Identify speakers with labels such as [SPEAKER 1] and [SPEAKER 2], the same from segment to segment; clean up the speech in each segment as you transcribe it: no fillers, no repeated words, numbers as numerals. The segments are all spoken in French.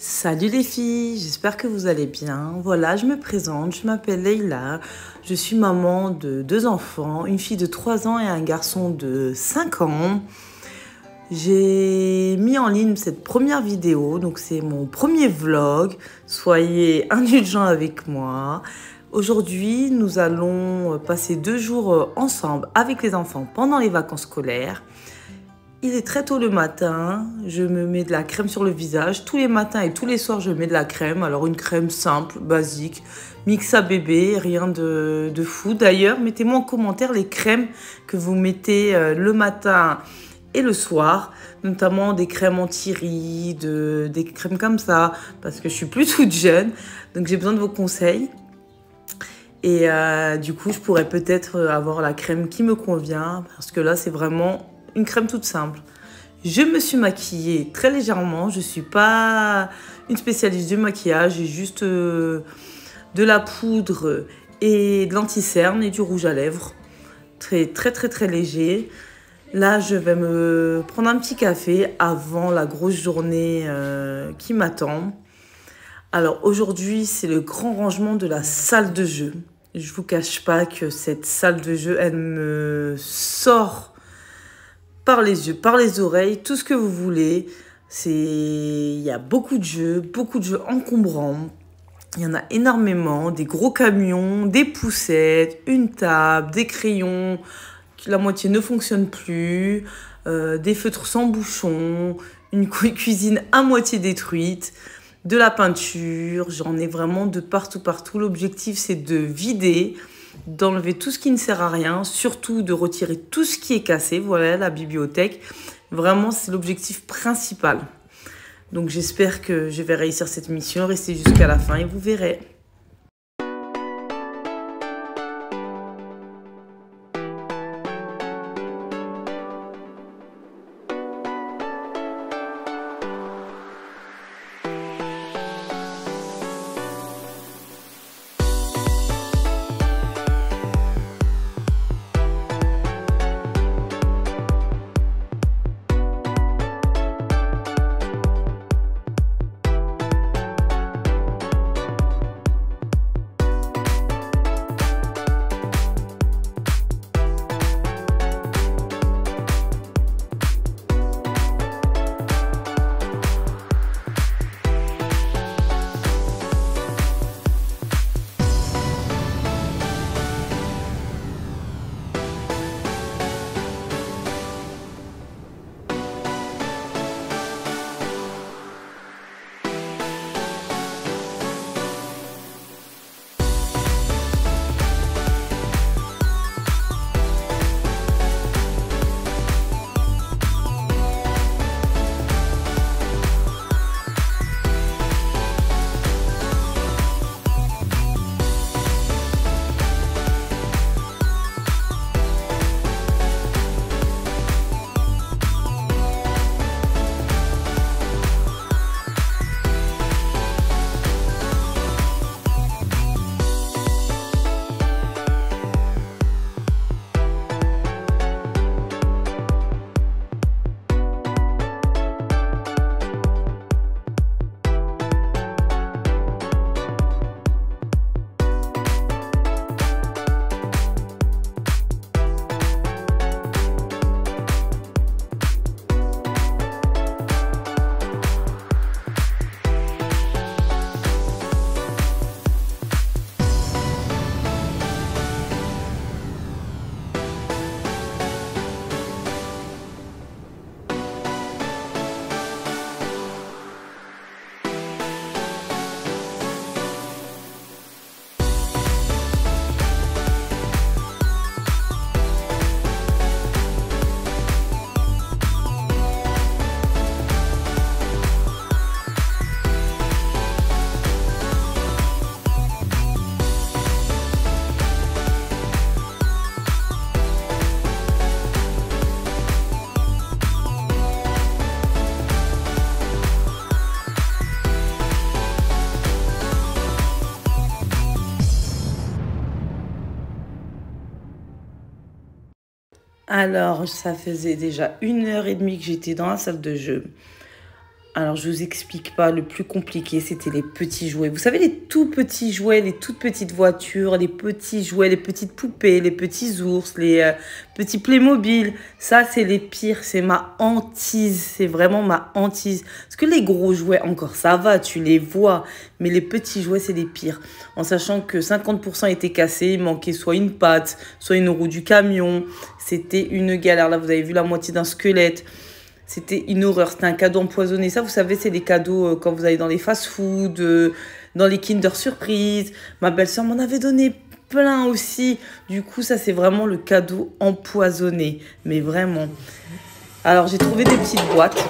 [SPEAKER 1] Salut les filles, j'espère que vous allez bien. Voilà, je me présente, je m'appelle Leïla. Je suis maman de 2 enfants, une fille de 3 ans et un garçon de 5 ans. J'ai mis en ligne cette première vidéo, donc c'est mon premier vlog. Soyez indulgents avec moi. Aujourd'hui, nous allons passer 2 jours ensemble avec les enfants pendant les vacances scolaires. Il est très tôt le matin, je me mets de la crème sur le visage. Tous les matins et tous les soirs, je mets de la crème. Alors une crème simple, basique, mix à bébé, rien de fou. D'ailleurs, mettez-moi en commentaire les crèmes que vous mettez le matin et le soir. Notamment des crèmes anti-rides, des crèmes comme ça. Parce que je suis plus toute jeune, donc j'ai besoin de vos conseils. Et du coup, je pourrais peut-être avoir la crème qui me convient. Parce que là, c'est vraiment une crème toute simple. Je me suis maquillée très légèrement. Je ne suis pas une spécialiste du maquillage. J'ai juste de la poudre et de l'anti-cerne et du rouge à lèvres. Très léger. Là, je vais me prendre un petit café avant la grosse journée qui m'attend. Alors aujourd'hui, c'est le grand rangement de la salle de jeu. Je ne vous cache pas que cette salle de jeu, elle me sort par les yeux, par les oreilles, tout ce que vous voulez. Il y a beaucoup de jeux encombrants. Il y en a énormément, des gros camions, des poussettes, une table, des crayons, la moitié ne fonctionne plus, des feutres sans bouchon, une cuisine à moitié détruite, de la peinture. J'en ai vraiment de partout. L'objectif, c'est de vider, d'enlever tout ce qui ne sert à rien, surtout de retirer tout ce qui est cassé. Voilà, la bibliothèque. Vraiment, c'est l'objectif principal. Donc, j'espère que je vais réussir cette mission. Restez jusqu'à la fin et vous verrez. Alors, ça faisait déjà 1h30 que j'étais dans la salle de jeu. Alors, je vous explique pas, le plus compliqué, c'était les petits jouets. Vous savez, les tout petits jouets, les toutes petites voitures, les petits jouets, les petites poupées, les petits ours, les petits Playmobil. Ça, c'est les pires. C'est ma hantise. C'est vraiment ma hantise. Parce que les gros jouets, encore, ça va, tu les vois. Mais les petits jouets, c'est les pires. En sachant que 50% étaient cassés. Il manquait soit une patte, soit une roue du camion. C'était une galère. Là, vous avez vu la moitié d'un squelette. C'était une horreur, c'était un cadeau empoisonné. Ça, vous savez, c'est les cadeaux quand vous allez dans les fast-food, dans les Kinder Surprise. Ma belle-sœur m'en avait donné plein aussi. Du coup, ça, c'est vraiment le cadeau empoisonné. Mais vraiment. Alors, j'ai trouvé des petites boîtes.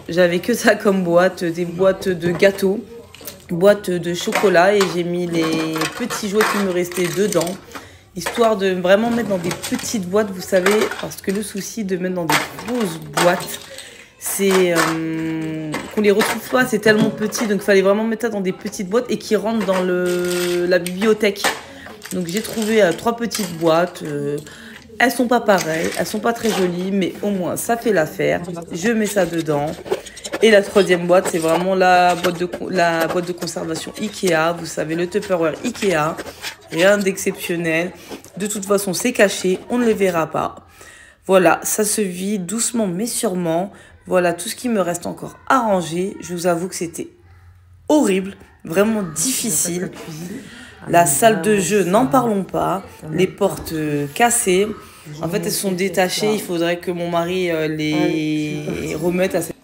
[SPEAKER 1] J'avais que ça comme boîte. Des boîtes de gâteaux, boîtes de chocolat. Et j'ai mis les petits jouets qui me restaient dedans. Histoire de vraiment mettre dans des petites boîtes, vous savez. Parce que le souci de mettre dans des grosses boîtes, c'est qu'on les retrouve pas, c'est tellement petit, donc il fallait vraiment mettre ça dans des petites boîtes et qui rentrent dans la bibliothèque. Donc j'ai trouvé 3 petites boîtes, elles sont pas pareilles, elles sont pas très jolies, mais au moins ça fait l'affaire. Je mets ça dedans. Et la 3e boîte, c'est vraiment la boîte de conservation Ikea, vous savez, le Tupperware Ikea, rien d'exceptionnel. De toute façon, c'est caché, on ne les verra pas. Voilà, ça se vide doucement mais sûrement. Voilà tout ce qui me reste encore à ranger. Je vous avoue que c'était horrible, vraiment difficile. La salle de jeu, n'en parlons pas. Les portes cassées. En fait, elles sont détachées. Il faudrait que mon mari les remette à cette...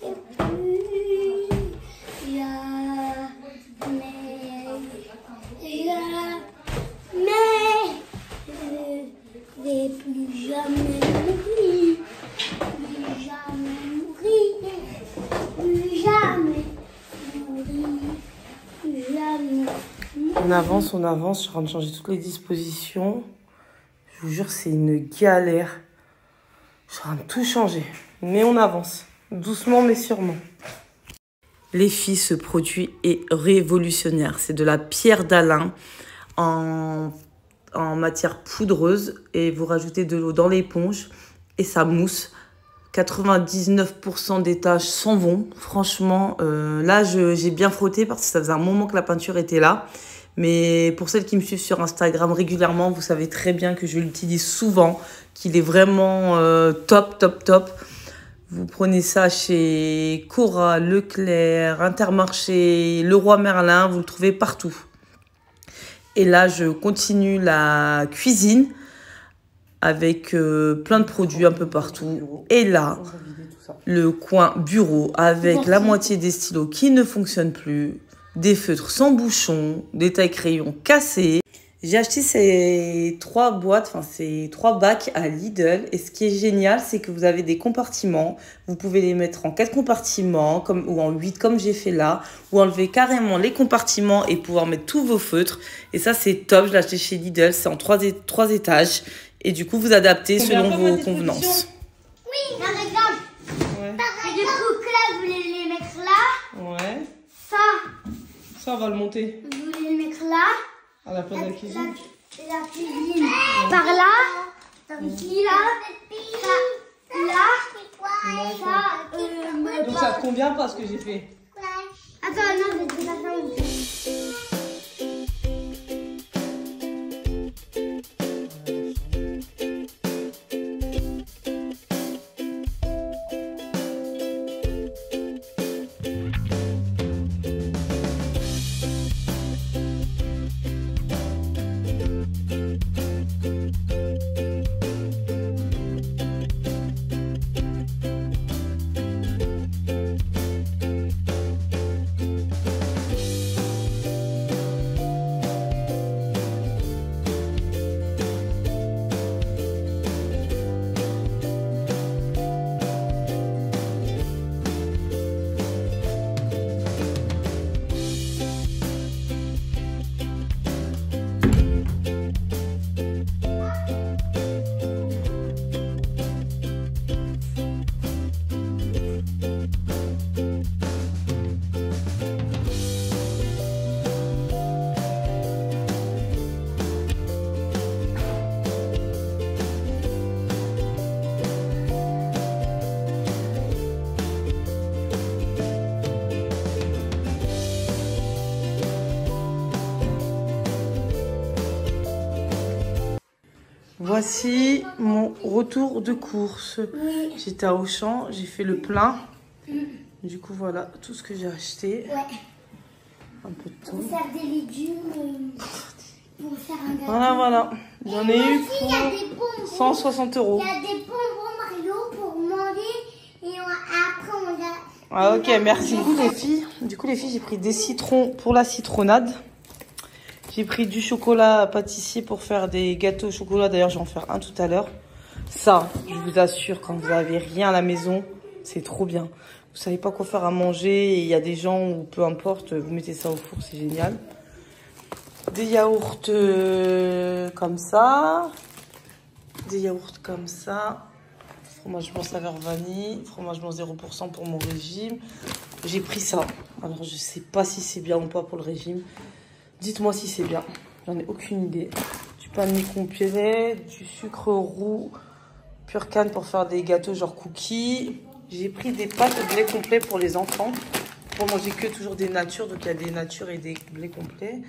[SPEAKER 1] On avance, je suis en train de changer toutes les dispositions. Je vous jure, c'est une galère. Je suis en train de tout changer. Mais on avance, doucement mais sûrement. Les filles, ce produit est révolutionnaire. C'est de la pierre d'Alain en matière poudreuse. Et vous rajoutez de l'eau dans l'éponge et ça mousse. 99% des taches s'en vont. Franchement, là, j'ai bien frotté parce que ça faisait un moment que la peinture était là. Mais pour celles qui me suivent sur Instagram régulièrement, vous savez très bien que je l'utilise souvent, qu'il est vraiment top, top, top. Vous prenez ça chez Cora, Leclerc, Intermarché, Leroy Merlin, vous le trouvez partout. Et là, je continue la cuisine avec plein de produits un peu partout. Et là, le coin bureau avec la moitié des stylos qui ne fonctionnent plus. Des feutres sans bouchon, des tailles-crayons cassés. J'ai acheté ces 3 boîtes, enfin ces 3 bacs à Lidl. Et ce qui est génial, c'est que vous avez des compartiments. Vous pouvez les mettre en 4 compartiments ou en 8 comme j'ai fait là. Ou enlever carrément les compartiments et pouvoir mettre tous vos feutres. Et ça, c'est top. Je l'ai acheté chez Lidl. C'est en 3 étages. Et du coup, vous adaptez selon vos convenances.
[SPEAKER 2] Oui, par exemple. Ouais. Du coup, là, vous voulez les mettre là.
[SPEAKER 1] Ouais. Ça, on va le monter.
[SPEAKER 2] Vous voulez le mettre là.
[SPEAKER 1] À la place de la cuisine.
[SPEAKER 2] La cuisine. Par là. Ici, là. Là.
[SPEAKER 1] Donc ça te convient pas ce que j'ai fait?
[SPEAKER 2] Attends, non, je vais pas faire.
[SPEAKER 1] Voici mon retour de course.
[SPEAKER 2] Oui.
[SPEAKER 1] J'étais à Auchan, j'ai fait le plein. Du coup, voilà tout ce que j'ai acheté.
[SPEAKER 2] Ouais.
[SPEAKER 1] Un peu de tout.
[SPEAKER 2] Pour faire des légumes, pour faire un gâteau.
[SPEAKER 1] Voilà. J'en ai eu
[SPEAKER 2] Il y a des bonbons.
[SPEAKER 1] 160 €.
[SPEAKER 2] Il y a des bonbons Mario pour manger et après on a...
[SPEAKER 1] Ah, ok, merci. Du coup, les filles, j'ai pris des citrons pour la citronnade. J'ai pris du chocolat pâtissier pour faire des gâteaux au chocolat. D'ailleurs, je vais en faire un tout à l'heure. Ça, je vous assure, quand vous n'avez rien à la maison, c'est trop bien. Vous savez pas quoi faire à manger et il y a des gens ou peu importe, vous mettez ça au four, c'est génial. Des yaourts comme ça. Des yaourts comme ça. Fromage blanc saveur vanille. Fromage blanc 0% pour mon régime. J'ai pris ça. Alors, je sais pas si c'est bien ou pas pour le régime. Dites-moi si c'est bien. J'en ai aucune idée. Du pain de mie complet, du sucre roux, pure canne pour faire des gâteaux genre cookies. J'ai pris des pâtes de blé complet pour les enfants. Pour manger que toujours des natures. Donc, il y a des natures et des blés complets.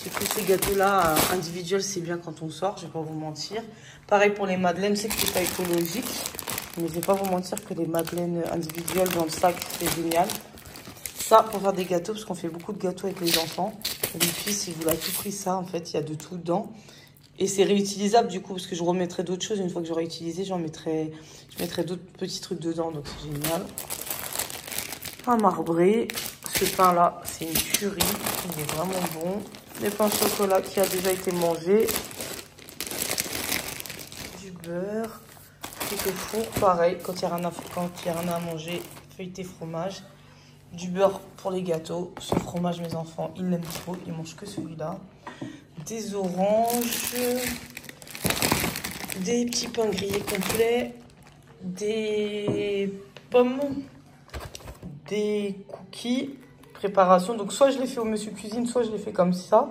[SPEAKER 1] J'ai pris ces gâteaux-là individuels. C'est bien quand on sort, je vais pas vous mentir. Pareil pour les madeleines. Je sais que c'est pas écologique. Mais je vais pas vous mentir que les madeleines individuelles dans le sac, c'est génial. Ça, pour faire des gâteaux, parce qu'on fait beaucoup de gâteaux avec les enfants. Les filles, si vous l'avez tout pris ça, en fait, il y a de tout dedans. Et c'est réutilisable du coup, parce que je remettrai d'autres choses. Une fois que j'aurai utilisé, je mettrai d'autres petits trucs dedans, donc c'est génial. Un marbré. Ce pain-là, c'est une tuerie. Il est vraiment bon. Des pains de chocolat qui a déjà été mangé. Du beurre. Truc au four, pareil, quand il n'y a rien à manger, feuilleté fromage. Du beurre pour les gâteaux. Ce fromage, mes enfants, ils l'aiment trop. Ils mangent que celui-là. Des oranges. Des petits pains grillés complets. Des pommes. Des cookies. Préparation. Donc, soit je les fais au monsieur cuisine, soit je les fais comme ça.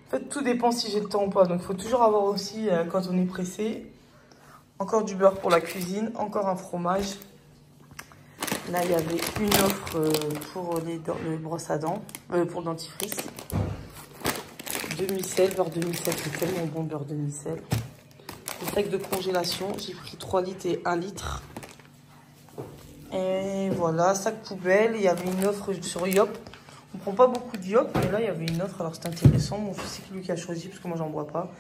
[SPEAKER 1] En fait, tout dépend si j'ai le temps ou pas. Donc, il faut toujours avoir aussi, quand on est pressé. Encore du beurre pour la cuisine. Encore un fromage. Là, il y avait une offre pour le brosse à dents, pour le dentifrice. Demi-sel, beurre demi-sel, c'est tellement bon, beurre demi-sel. Le sac de congélation, j'ai pris 3 litres et 1 litre. Et voilà, sac poubelle, il y avait une offre sur Yop. On ne prend pas beaucoup de Yop, mais là, il y avait une offre, alors c'est intéressant. Mon fils, c'est lui qui a choisi, parce que moi, j'en bois pas.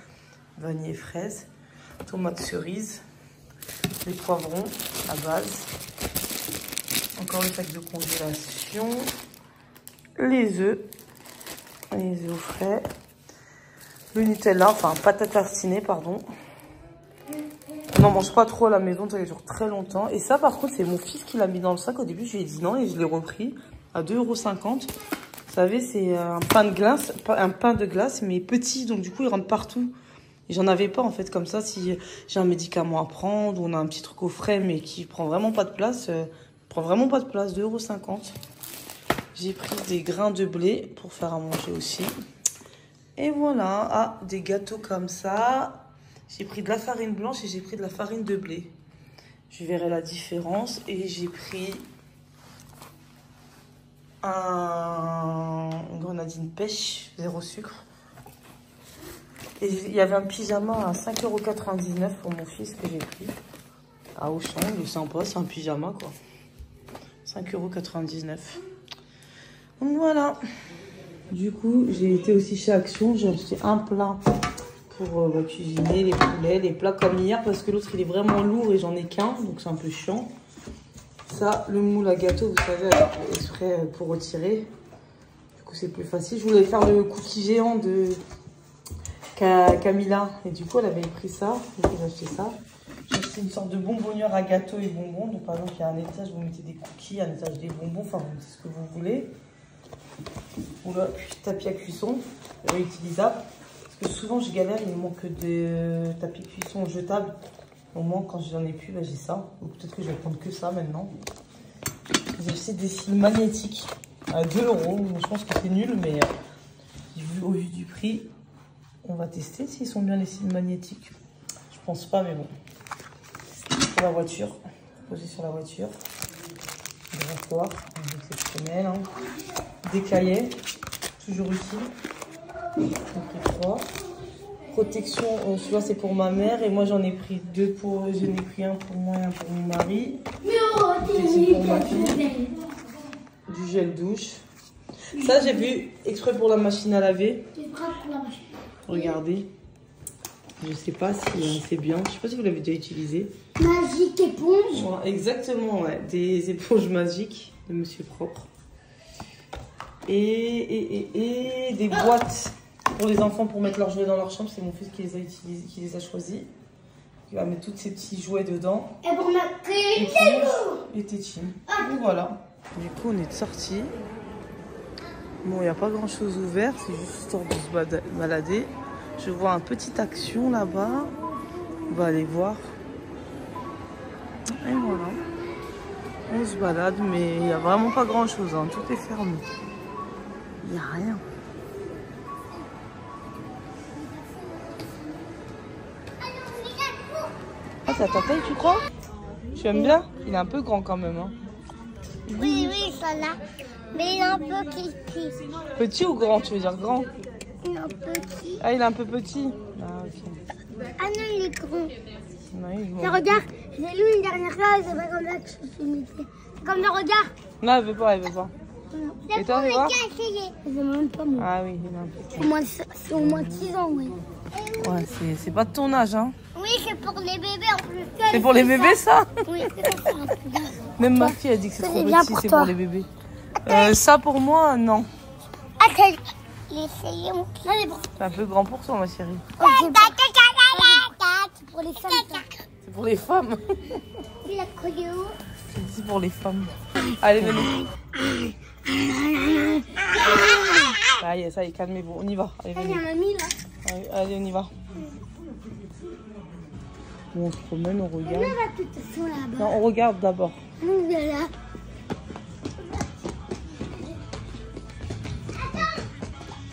[SPEAKER 1] Vanille et fraise, tomates cerises, les poivrons à base. Encore le sac de congélation, les œufs frais, le Nutella, enfin pâte à tartiner, pardon. On n'en mange pas trop à la maison, ça dure très longtemps. Et ça, par contre, c'est mon fils qui l'a mis dans le sac. Au début, je lui ai dit non et je l'ai repris à 2,50 €. Vous savez, c'est un pain de glace, mais petit, donc du coup, il rentre partout. Et j'en avais pas, en fait, comme ça, si j'ai un médicament à prendre ou on a un petit truc au frais, mais qui prend vraiment pas de place... prend vraiment pas de place, 2,50 €. J'ai pris des grains de blé pour faire à manger aussi. Et voilà, ah, des gâteaux comme ça. J'ai pris de la farine blanche et j'ai pris de la farine de blé. Je verrai la différence. Et j'ai pris une grenadine pêche, 0 sucre. Et il y avait un pyjama à 5,99 € pour mon fils que j'ai pris. À Auchan, il est sympa, c'est un pyjama quoi. 5,99 €. Donc voilà. Du coup, j'ai été aussi chez Action. J'ai acheté un plat pour cuisiner les poulets, les plats comme hier. Parce que l'autre, il est vraiment lourd et j'en ai qu'un. Donc c'est un peu chiant. Ça, le moule à gâteau, vous savez, avec exprès pour retirer. Du coup, c'est plus facile. Je voulais faire le cookie géant de Camilla. Et du coup, elle avait pris ça. Donc j'ai acheté ça. C'est une sorte de bonbonnière à gâteau et bonbons. Donc, par exemple, il y a un étage, vous mettez des cookies, un étage des bonbons. Enfin, vous mettez ce que vous voulez. Ou là, tapis à cuisson, réutilisable. Parce que souvent, je galère, il me manque de tapis de cuisson jetables. Au moins, quand je n'en ai plus, bah, j'ai ça. Donc, peut-être que je vais prendre que ça maintenant. J'ai aussi des cils magnétiques à 2 €. Je pense que c'est nul, mais au vu du prix, on va tester s'ils sont bien les cils magnétiques. Je pense pas, mais bon. Pour la voiture, posé sur la voiture. Des rasoirs, exceptionnels. Hein. Des cahiers, toujours utile. J'ai pris 3. protection. Celui-là c'est pour ma mère et moi j'en ai pris deux pour. J'en ai pris un pour moi et un pour mon mari. C'est pour ma fille. Du gel douche. Ça j'ai vu exprès pour la machine à laver. Regardez. Je sais pas si c'est bien. Je sais pas si vous l'avez déjà utilisé.
[SPEAKER 2] Magique éponge.
[SPEAKER 1] Ouais, exactement, ouais. Des éponges magiques de Monsieur Propre. Et des boîtes pour les enfants pour mettre leurs jouets dans leur chambre. C'est mon fils qui les a utilisés, qui les a choisis. Il va mettre tous ces petits jouets dedans.
[SPEAKER 2] Et pour mettre
[SPEAKER 1] et Tétine. Et voilà. Du coup, on est sortis. Bon, il n'y a pas grand chose ouvert. C'est juste histoire de se balader. Je vois un petit action là-bas. On va aller voir. Et voilà. On se balade, mais il n'y a vraiment pas grand-chose. Hein. Tout est fermé. Il n'y a rien. Ah, c'est à ta taille, tu crois? Tu aimes bien? Il est un peu grand quand même. Hein.
[SPEAKER 2] Oui, ça là. Mais il est un peu petit.
[SPEAKER 1] Petit ou grand? Tu veux dire grand?
[SPEAKER 2] Il est un petit.
[SPEAKER 1] Ah, il est un peu petit. Ah, ok.
[SPEAKER 2] Ah non, il est grand.
[SPEAKER 1] Oui, bon.
[SPEAKER 2] Mais regarde, j'ai lu une dernière fois, c'est pas comme ça que je suis imité. Comme le regard.
[SPEAKER 1] Non, elle veut pas, elle veut pas. Et toi, tu vois?
[SPEAKER 2] Je veux même pas moi.
[SPEAKER 1] Ah oui, il est un peu grand.
[SPEAKER 2] C'est au moins 6 ans, oui.
[SPEAKER 1] Ouais, c'est pas de ton âge, hein.
[SPEAKER 2] Oui, c'est pour les bébés en plus.
[SPEAKER 1] C'est pour les bébés, ça?
[SPEAKER 2] Oui, c'est pour ça.
[SPEAKER 1] Même ma fille a dit que c'est trop
[SPEAKER 2] bien
[SPEAKER 1] petit,
[SPEAKER 2] pour
[SPEAKER 1] c'est
[SPEAKER 2] toi.
[SPEAKER 1] pour les bébés. Ça, pour moi, non.
[SPEAKER 2] Attends, l'essayer, mon petit.
[SPEAKER 1] C'est un peu grand pour toi, ma chérie.
[SPEAKER 2] C'est pour les femmes.
[SPEAKER 1] C'est pour les femmes.
[SPEAKER 2] Il a collé où?
[SPEAKER 1] C'est pour les femmes. Allez, venez. Allez, ça y est, calmez-vous. On y va. Allez,
[SPEAKER 2] Il y a
[SPEAKER 1] venez.
[SPEAKER 2] mamie là.
[SPEAKER 1] Allez, on y va. Bon, on se promène, on regarde.
[SPEAKER 2] On va tout là-bas.
[SPEAKER 1] Non, on regarde d'abord.
[SPEAKER 2] On est là.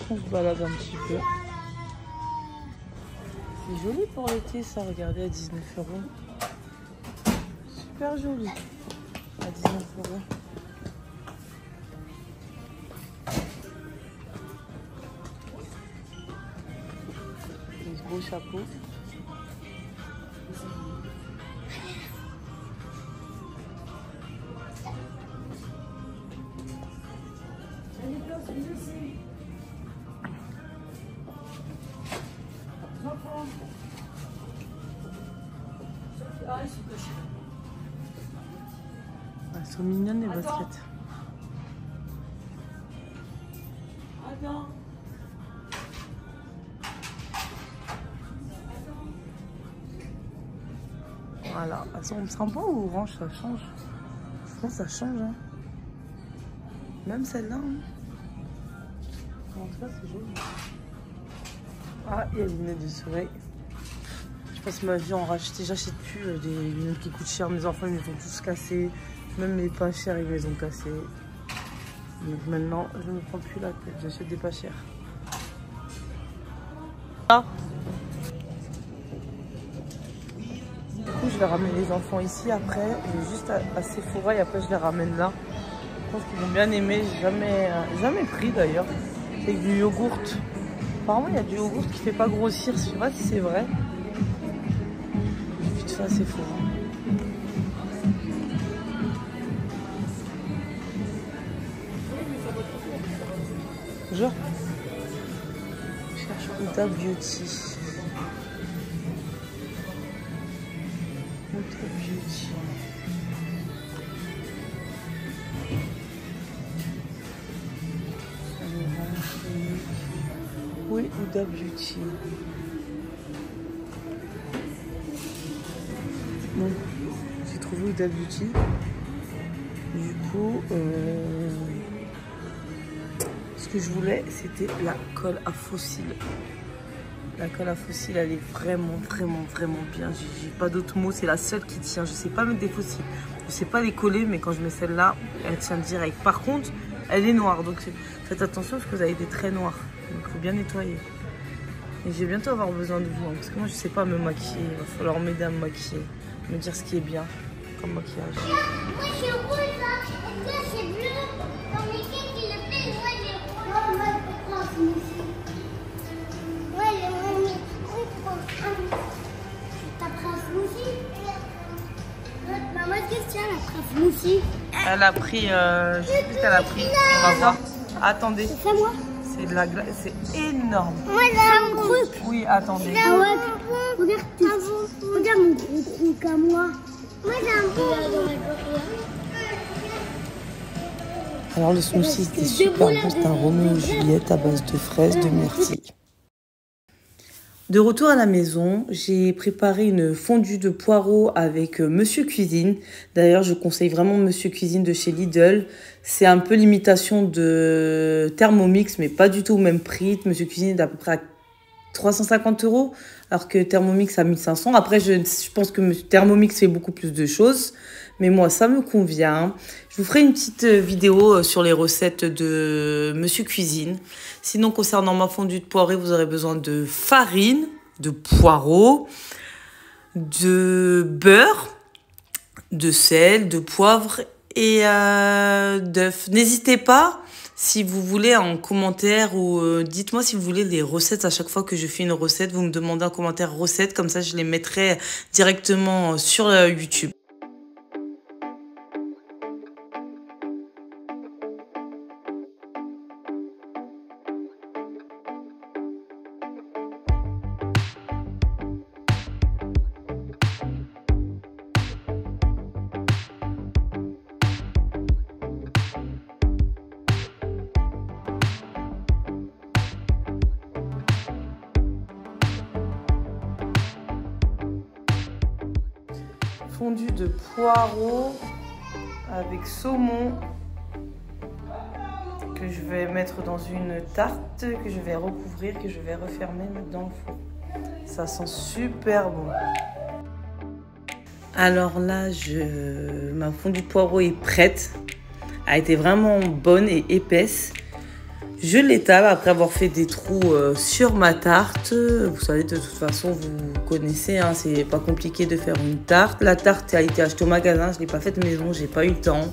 [SPEAKER 1] On se balade un petit peu. C'est joli pour l'été, ça. Regardez, à 19 €. Super joli. À 19 €. Des beaux chapeaux. Elles sont mignonnes les baskets. Voilà, elles sont sympas ou orange, ça change. Je pense que ça change. Hein. Même celle-là. Hein. En tout cas, c'est joli. Ah, il y a les lunettes de soleil. Je passe ma vie à en racheter. J'achète plus des lunettes qui coûtent cher. Mes enfants, ils les ont tous cassés. Même les pas chers, ils les ont cassés. Donc maintenant, je ne me prends plus la tête. J'achète des pas chers. Ah. Du coup, je vais ramener les enfants ici après. Je vais juste à Sephora et après, je les ramène là. Je pense qu'ils vont bien aimer. J'ai jamais pris d'ailleurs. C'est du yogourt. Apparemment, il y a du yogourt qui fait pas grossir. Je sais pas si c'est vrai. Vite fait à Sephora. Bonjour. Je cherche Huda Beauty. Huda Beauty. Oui, Huda Beauty. Bon, j'ai trouvé Huda Beauty. Du coup, ce que je voulais, c'était la colle à fossiles. La colle à fossiles, elle est vraiment bien. J'ai pas d'autres mots, c'est la seule qui tient. Je sais pas mettre des fossiles. Je sais pas les coller, mais quand je mets celle-là, elle tient direct. Par contre, elle est noire, donc faites attention parce que vous avez des traits noirs. Donc il faut bien nettoyer. Et je vais bientôt avoir besoin de vous, hein, parce que moi je sais pas me maquiller. Il va falloir m'aider à me maquiller, me dire ce qui est bien comme maquillage.
[SPEAKER 2] Moi c'est rouge là, et toi c'est bleu. Dans les cakes il le fait, ouais, il est rouge. Ouais, moi je prends ici. Ouais, il est rouge.
[SPEAKER 1] Elle a pris, je sais plus ce qu'elle a pris. On va voir. Attendez.
[SPEAKER 2] C'est moi.
[SPEAKER 1] C'est de la glace, c'est énorme.
[SPEAKER 2] Moi j'ai un truc.
[SPEAKER 1] Oui, attendez.
[SPEAKER 2] Ah ouais. Regarde mon gros truc à moi. Moi j'ai un truc.
[SPEAKER 1] Alors le smoothie c'était super bon, c'est un Roméo et Juliette à base de fraises, de myrtille. De retour à la maison, j'ai préparé une fondue de poireaux avec Monsieur Cuisine. D'ailleurs, je conseille vraiment Monsieur Cuisine de chez Lidl. C'est un peu l'imitation de Thermomix, mais pas du tout au même prix. Monsieur Cuisine est à peu près à 350 €, alors que Thermomix à 1500. Après, je pense que Thermomix fait beaucoup plus de choses. Mais moi, ça me convient. Je vous ferai une petite vidéo sur les recettes de Monsieur Cuisine. Sinon, concernant ma fondue de poireaux, vous aurez besoin de farine, de poireaux, de beurre, de sel, de poivre et d'œufs. N'hésitez pas, si vous voulez, en commentaire ou dites-moi si vous voulez les recettes. À chaque fois que je fais une recette, vous me demandez en commentaire recette. Comme ça, je les mettrai directement sur YouTube. Fondue de poireaux avec saumon que je vais mettre dans une tarte, que je vais recouvrir, que je vais refermer, mettre dans le four. Ça sent super bon. Alors là, ma fondue de poireaux est prête. Elle a été vraiment bonne et épaisse. Je l'étale après avoir fait des trous sur ma tarte. Vous savez, de toute façon, vous connaissez, hein, c'est pas compliqué de faire une tarte. La tarte a été achetée au magasin, je ne l'ai pas faite maison, j'ai pas eu le temps.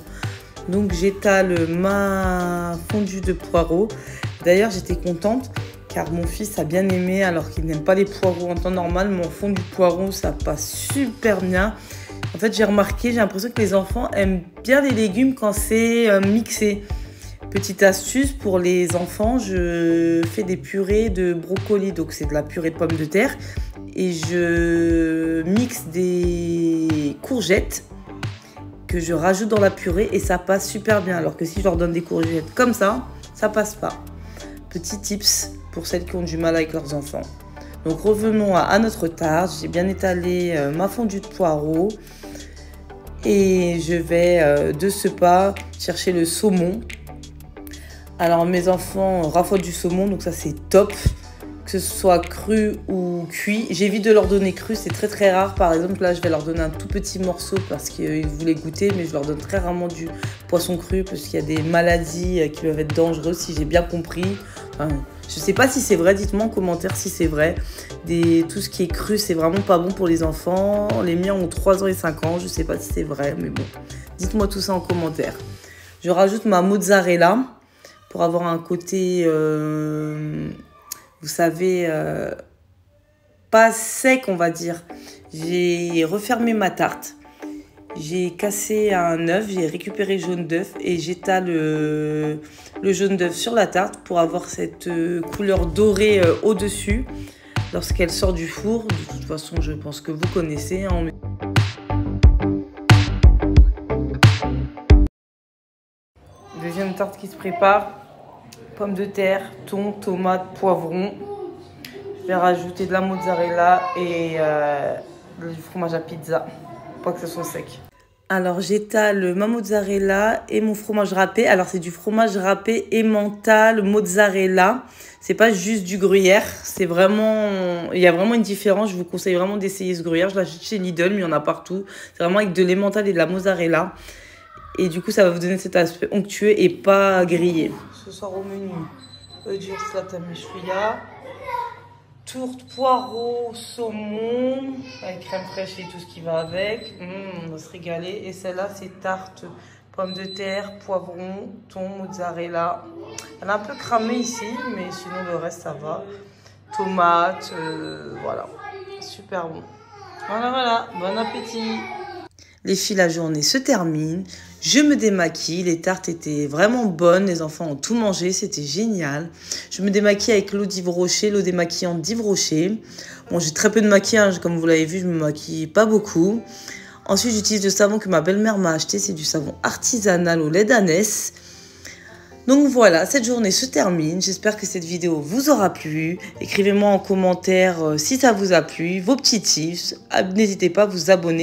[SPEAKER 1] Donc j'étale ma fondue de poireaux. D'ailleurs, j'étais contente car mon fils a bien aimé alors qu'il n'aime pas les poireaux en temps normal. Mon fondue de poireaux, ça passe super bien. En fait, j'ai remarqué, j'ai l'impression que les enfants aiment bien les légumes quand c'est mixé. Petite astuce pour les enfants, je fais des purées de brocoli, donc c'est de la purée de pommes de terre. Et je mixe des courgettes que je rajoute dans la purée et ça passe super bien. Alors que si je leur donne des courgettes comme ça passe pas. Petit tips pour celles qui ont du mal avec leurs enfants. Donc revenons à notre tarte. J'ai bien étalé ma fondue de poireaux. Et je vais de ce pas chercher le saumon. Alors mes enfants raffolent du saumon, donc ça c'est top, que ce soit cru ou cuit. J'évite de leur donner cru, c'est très très rare. Par exemple là je vais leur donner un tout petit morceau parce qu'ils voulaient goûter, mais je leur donne très rarement du poisson cru parce qu'il y a des maladies qui peuvent être dangereuses si j'ai bien compris. Enfin, je sais pas si c'est vrai, dites-moi en commentaire si c'est vrai. Tout ce qui est cru c'est vraiment pas bon pour les enfants. Les miens ont 3 ans et 5 ans, je sais pas si c'est vrai, mais bon, dites-moi tout ça en commentaire. Je rajoute ma mozzarella. Pour avoir un côté, vous savez, pas sec, on va dire. J'ai refermé ma tarte. J'ai cassé un œuf, j'ai récupéré le jaune d'œuf et j'étale le jaune d'œuf sur la tarte pour avoir cette couleur dorée au-dessus lorsqu'elle sort du four. De toute façon, je pense que vous connaissez. Hein. Deuxième tarte qui se prépare. Pommes de terre, thon, tomates, poivrons. Je vais rajouter de la mozzarella et du fromage à pizza, pas que ce soit sec. Alors j'étale ma mozzarella et mon fromage râpé. Alors c'est du fromage râpé emmental mozzarella. C'est pas juste du gruyère, c'est vraiment, il y a vraiment une différence. Je vous conseille vraiment d'essayer ce gruyère. Je l'achète chez Lidl, mais il y en a partout. C'est vraiment avec de l'emmental et de la mozzarella. Et du coup, ça va vous donner cet aspect onctueux et pas grillé. Ce soir au menu, œufs salata meshria, tourte, poireaux, saumon, avec crème fraîche et tout ce qui va avec. On va se régaler. Et celle-là, c'est tarte, pommes de terre, poivrons, thon, mozzarella. Elle est un peu cramée ici, mais sinon le reste, ça va. Tomates, voilà. Super bon. Voilà, bon appétit. Les filles, la journée se termine. Je me démaquille. Les tartes étaient vraiment bonnes. Les enfants ont tout mangé. C'était génial. Je me démaquille avec l'eau d'Yves Rocher, l'eau démaquillante d'Yves Rocher. Bon, j'ai très peu de maquillage. Comme vous l'avez vu, je me maquille pas beaucoup. Ensuite, j'utilise le savon que ma belle-mère m'a acheté. C'est du savon artisanal au lait d'ânesse. Donc voilà, cette journée se termine. J'espère que cette vidéo vous aura plu. Écrivez-moi en commentaire si ça vous a plu, vos petits tips. N'hésitez pas à vous abonner.